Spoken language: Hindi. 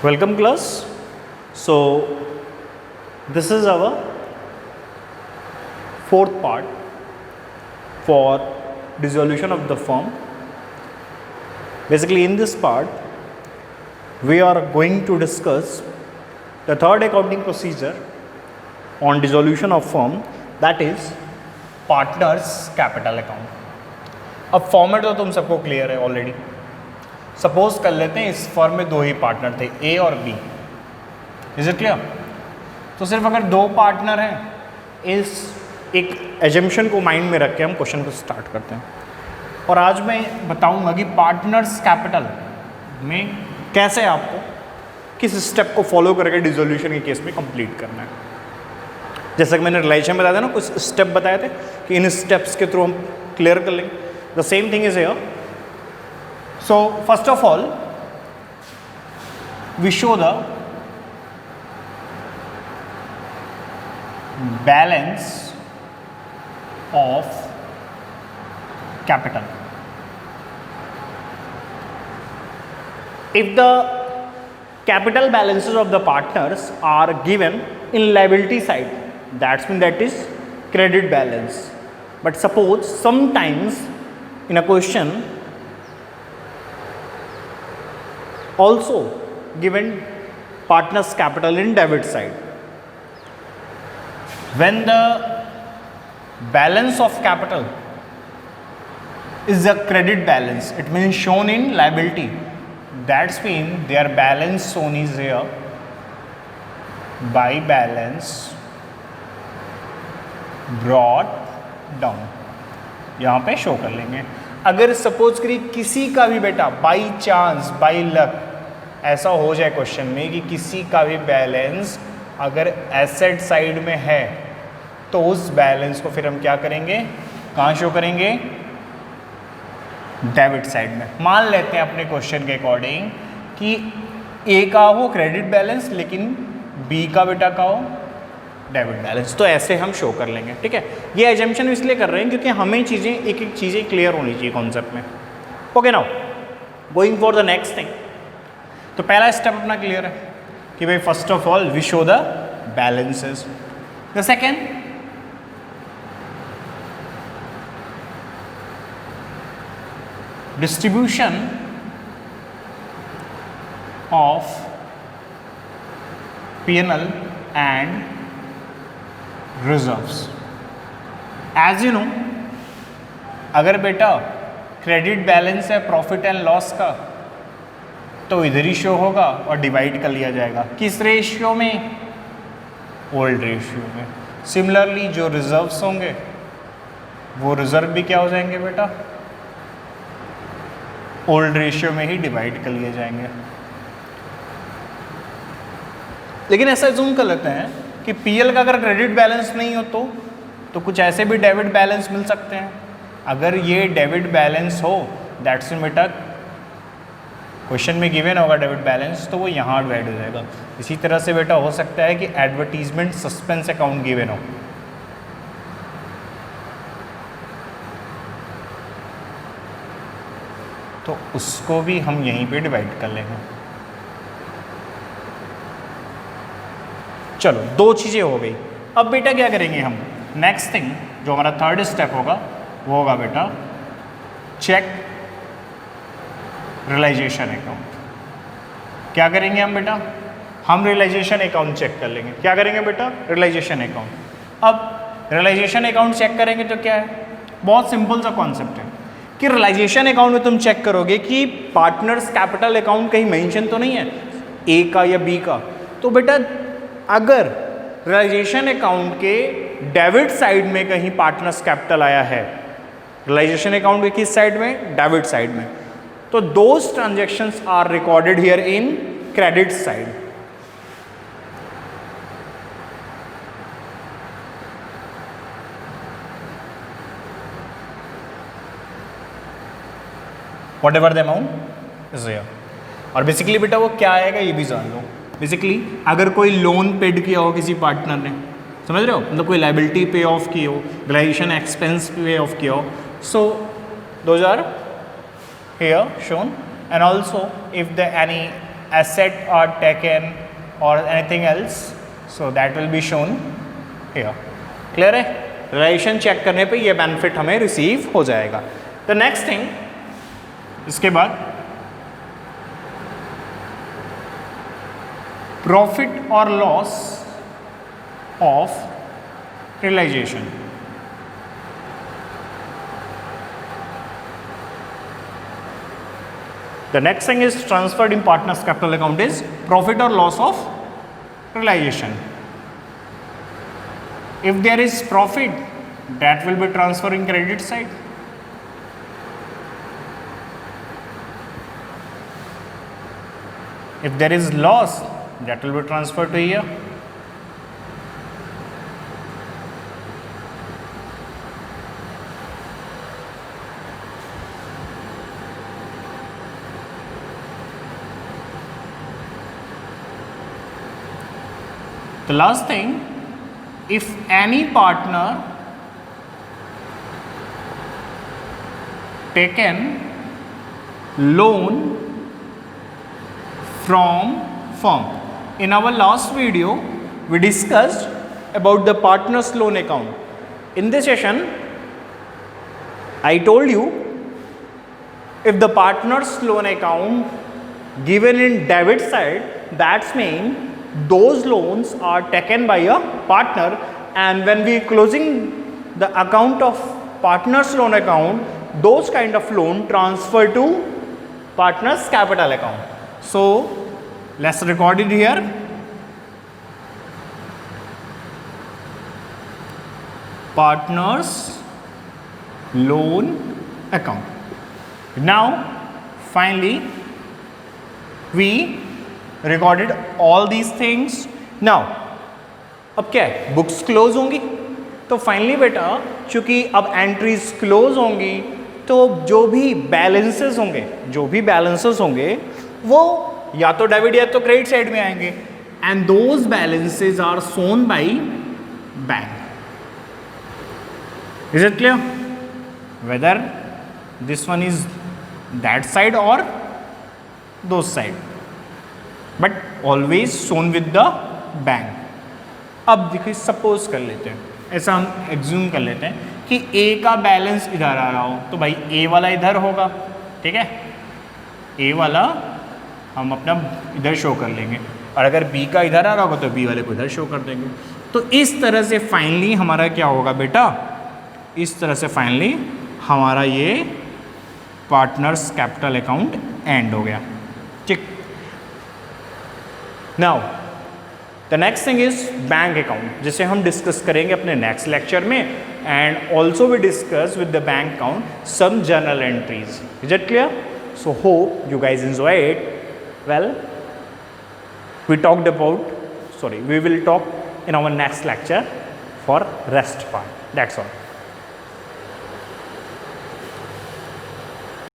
Welcome class. So this is our fourth part for dissolution of the firm. Basically in this part we are going to discuss the third accounting procedure on dissolution of firm, that is partners capital account. अब फॉर्मेट तो तुम सबको क्लियर है ऑलरेडी. सपोज कर लेते हैं इस फर्म में दो ही पार्टनर थे, ए और बी. Is it clear? तो सिर्फ अगर दो पार्टनर हैं, इस एक एजम्पशन को माइंड में रख के हम क्वेश्चन को स्टार्ट करते हैं. और आज मैं बताऊंगा कि पार्टनर्स कैपिटल में कैसे आपको किस स्टेप को फॉलो करके डिसोल्यूशन के केस में कंप्लीट करना है. जैसा कि मैंने रिलेशन बताया था ना, कुछ स्टेप बताए थे कि इन स्टेप्स के थ्रू हम क्लियर कर लेंगे. The same thing is here. So first of all, we show the balance of capital. If the capital balances of the partners are given in liability side, that is credit balance. But suppose sometimes in a question also given partners capital in debit side. When the balance of capital is a credit balance, it means shown in liability. That's mean their balance shown is here by balance brought down. यहाँ पे शो कर लेंगे. अगर सपोज करिए किसी का भी बेटा बाई चांस बाई लक ऐसा हो जाए क्वेश्चन में कि किसी का भी बैलेंस अगर एसेट साइड में है, तो उस बैलेंस को फिर हम क्या करेंगे, कहाँ शो करेंगे, डेबिट साइड में. मान लेते हैं अपने क्वेश्चन के अकॉर्डिंग कि ए का हो क्रेडिट बैलेंस लेकिन बी का बेटा का हो डेबिट बैलेंस, तो ऐसे हम शो कर लेंगे. ठीक है, ये एजम्पशन इसलिए कर रहे हैं क्योंकि हमें चीज़ें एक एक चीज़ें क्लियर होनी चाहिए कॉन्सेप्ट में. Okay, now going for the next thing. तो पहला स्टेप अपना क्लियर है कि भाई first of all we show the balances. The second, distribution of P&L and reserves. As you know, अगर बेटा क्रेडिट बैलेंस है प्रॉफिट एंड लॉस का, तो इधर ही शो होगा और डिवाइड कर लिया जाएगा. किस रेशियो में? ओल्ड रेशियो में. सिमिलरली जो रिजर्व्स होंगे वो रिजर्व भी क्या हो जाएंगे बेटा, ओल्ड रेशियो में ही डिवाइड कर लिए जाएंगे. लेकिन ऐसा जूम कर लेते हैं कि पीएल का अगर क्रेडिट बैलेंस नहीं हो तो कुछ ऐसे भी डेबिट बैलेंस मिल सकते हैं. अगर ये डेबिट बैलेंस हो, दैट्स मीन बेटा क्वेश्चन में गिवन होगा डेबिट बैलेंस, तो वो यहाँ डिवाइड हो जाएगा. इसी तरह से बेटा हो सकता है कि एडवर्टीजमेंट सस्पेंस अकाउंट गिवन हो, तो उसको भी हम यहीं पे डिवाइड कर लेंगे. चलो, दो चीज़ें हो गई. अब बेटा क्या करेंगे हम, नेक्स्ट थिंग जो हमारा थर्ड स्टेप होगा वो होगा बेटा चेक रियलाइजेशन अकाउंट. क्या करेंगे हम बेटा, हम रियलाइजेशन अकाउंट चेक कर लेंगे. क्या करेंगे बेटा, रियलाइजेशन अकाउंट. अब रियलाइजेशन अकाउंट चेक करेंगे तो क्या है, बहुत सिंपल सा कॉन्सेप्ट है कि रियलाइजेशन अकाउंट में तुम चेक करोगे कि पार्टनर्स कैपिटल अकाउंट कहीं मेंशन तो नहीं है ए का या बी का. तो बेटा अगर रियलाइजेशन अकाउंट के डेबिट साइड में कहीं पार्टनर्स कैपिटल आया है, रियलाइजेशन अकाउंट के किस साइड में, डेबिट साइड में, तो those transactions are recorded here in credit side. Whatever the amount is here. और बेसिकली बेटा वो क्या आएगा ये भी जान लो. बेसिकली अगर कोई लोन पेड किया हो किसी पार्टनर ने, समझ रहे हो, मतलब कोई लाइबिलिटी पे ऑफ की हो, रियलाइजेशन एक्सपेंस पे ऑफ किया हो, so those are here shown, and also if the any asset are taken or anything else, so that will be shown here. Clear है? रिलेशन चेक करने पे ये बेनिफिट हमें रिसीव हो जाएगा. द नेक्स्ट थिंग, इसके बाद प्रॉफिट और loss of realisation. The next thing is transferred in partner's capital account is profit or loss of realization. If there is profit, that will be transferred in credit side. If there is loss, that will be transferred to here. The last thing, if any partner taken loan from firm. In our last video, we discussed about the partner's loan account. In this session, I told you if the partner's loan account given in debit side, that's mean those loans are taken by a partner, and when we closing the account of partner's loan account, those kind of loan transfer to partner's capital account. So let's record it here. Partner's loan account. Now finally we recorded all these things. Now अब क्या है, बुक्स क्लोज होंगी तो फाइनली बेटा चूंकि अब एंट्रीज क्लोज होंगी तो जो भी बैलेंसेस होंगे वो या तो डेबिट या तो क्रेडिट साइड में आएंगे, and those balances are shown by bank. Is it clear? Whether this one is that side or those side, but always shown with the bank. अब देखिए सपोज कर लेते हैं, ऐसा हम एग्ज्यूम कर लेते हैं कि ए का बैलेंस इधर आ रहा हो तो भाई ए वाला इधर होगा, ठीक है, ए वाला हम अपना इधर शो कर लेंगे, और अगर बी का इधर आ रहा होगा तो बी वाले को इधर शो कर देंगे. तो इस तरह से फाइनली हमारा क्या होगा बेटा, इस तरह से फाइनली हमारा ये पार्टनर्स कैपिटल अकाउंट एंड हो गया. ठीक. Now the next thing is bank account, जिसे हम डिस्कस करेंगे अपने नेक्स्ट लेक्चर में, and also we discuss with the bank account some journal entries. Is it clear? So hope you guys enjoy it. Well, we will talk in our next lecture for rest part. That's all.